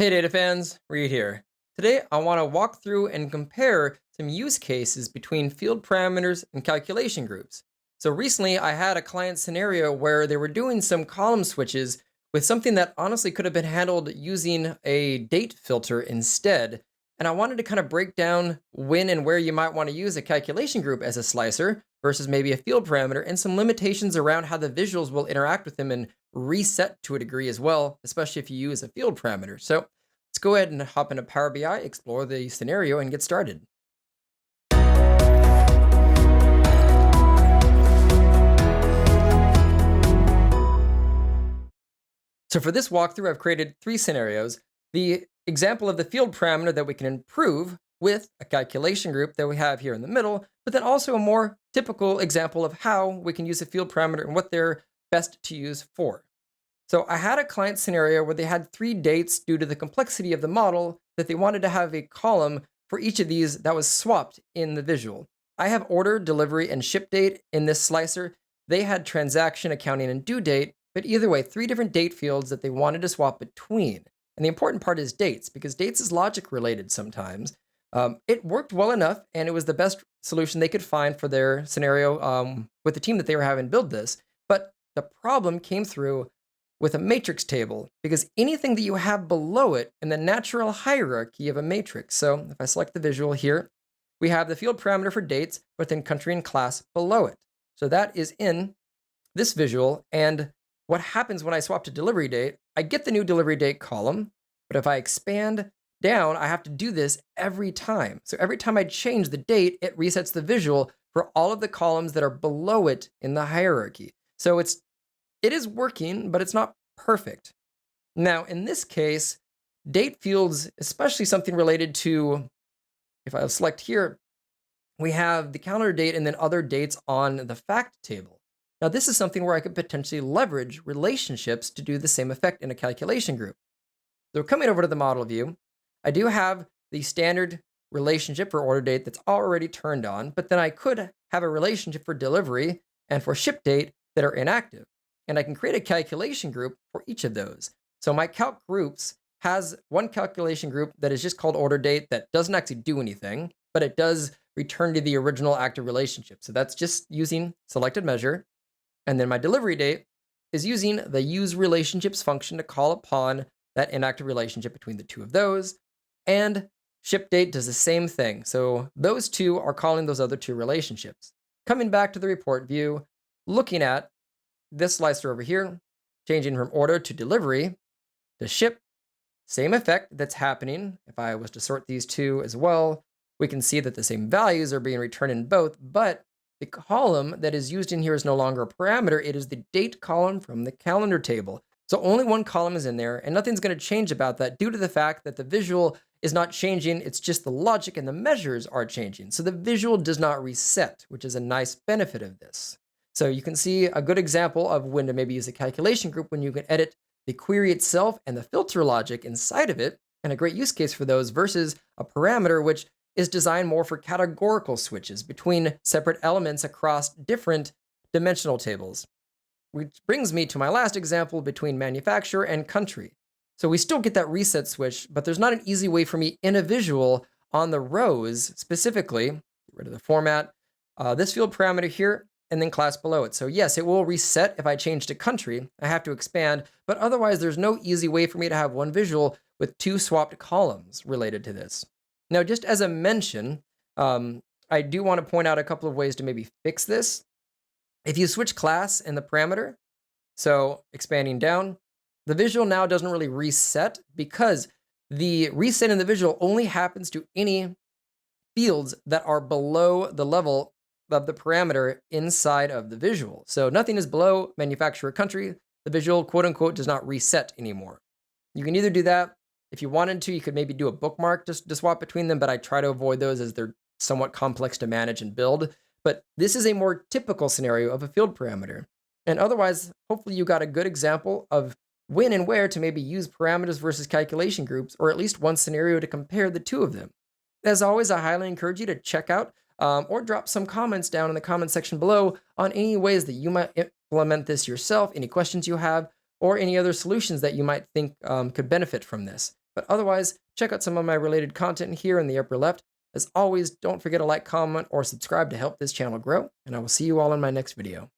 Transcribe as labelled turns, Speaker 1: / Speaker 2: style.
Speaker 1: Hey data fans, Reed here. Today I want to walk through and compare some use cases between field parameters and calculation groups. So recently I had a client scenario where they were doing some column switches with something that honestly could have been handled using a date filter instead. And I wanted to kind of break down when and where you might want to use a calculation group as a slicer versus maybe a field parameter and some limitations around how the visuals will interact with them and reset to a degree as well, especially if you use a field parameter. So let's go ahead and hop into Power BI, explore the scenario, and get started. So for this walkthrough, I've created three scenarios. The example of the field parameter that we can improve with a calculation group that we have here in the middle, but then also a more typical example of how we can use a field parameter and what they're best to use for. So I had a client scenario where they had three dates due to the complexity of the model that they wanted to have a column for each of these that was swapped in the visual. I have order, delivery, and ship date in this slicer. They had transaction, accounting, and due date, but either way, three different date fields that they wanted to swap between. And the important part is dates, because dates is logic related sometimes. It worked well enough, and it was the best solution they could find for their scenario with the team that they were having build this. But the problem came through with a matrix table, because anything that you have below it in the natural hierarchy of a matrix. So if I select the visual here, we have the field parameter for dates, but then country and class below it. So that is in this visual. And what happens when I swap to delivery date, I get the new delivery date column, but if I expand down, I have to do this every time. So every time I change the date, it resets the visual for all of the columns that are below it in the hierarchy. So it is working, but it's not perfect. Now, in this case, date fields, especially something related to, if I select here, we have the calendar date and then other dates on the fact table. Now, this is something where I could potentially leverage relationships to do the same effect in a calculation group. So coming over to the model view, I do have the standard relationship for order date that's already turned on, but then I could have a relationship for delivery and for ship date that are inactive. And I can create a calculation group for each of those. So my calc groups has one calculation group that is just called order date that doesn't actually do anything, but it does return to the original active relationship. So that's just using selected measure. And then my delivery date is using the use relationships function to call upon that inactive relationship between the two of those. And ship date does the same thing. So those two are calling those other two relationships. Coming back to the report view, looking at this slicer over here, changing from order to delivery to ship, same effect that's happening. If I was to sort these two as well, we can see that the same values are being returned in both, but the column that is used in here is no longer a parameter. It is the date column from the calendar table. So only one column is in there, and nothing's going to change about that due to the fact that the visual is not changing. It's just the logic and the measures are changing. So the visual does not reset, which is a nice benefit of this. So you can see a good example of when to maybe use a calculation group when you can edit the query itself and the filter logic inside of it, and a great use case for those versus a parameter, which is designed more for categorical switches between separate elements across different dimensional tables. Which brings me to my last example between manufacturer and country. So we still get that reset switch, but there's not an easy way for me in a visual on the rows specifically, get rid of the format, this field parameter here, and then class below it. So yes, it will reset if I change to country. I have to expand, but otherwise there's no easy way for me to have one visual with two swapped columns related to this. Now, just as a mention, I do want to point out a couple of ways to maybe fix this. If you switch class and the parameter, so expanding down, the visual now doesn't really reset because the reset in the visual only happens to any fields that are below the level of the parameter inside of the visual. So nothing is below manufacturer country. The visual, quote unquote, does not reset anymore. You can either do that. If you wanted to, you could maybe do a bookmark to swap between them, but I try to avoid those as they're somewhat complex to manage and build. But this is a more typical scenario of a field parameter. And otherwise, hopefully you got a good example of when and where to maybe use parameters versus calculation groups, or at least one scenario to compare the two of them. As always, I highly encourage you to check out or drop some comments down in the comment section below on any ways that you might implement this yourself, any questions you have, or any other solutions that you might think could benefit from this. But otherwise, check out some of my related content here in the upper left. As always, don't forget to like, comment, or subscribe to help this channel grow, and I will see you all in my next video.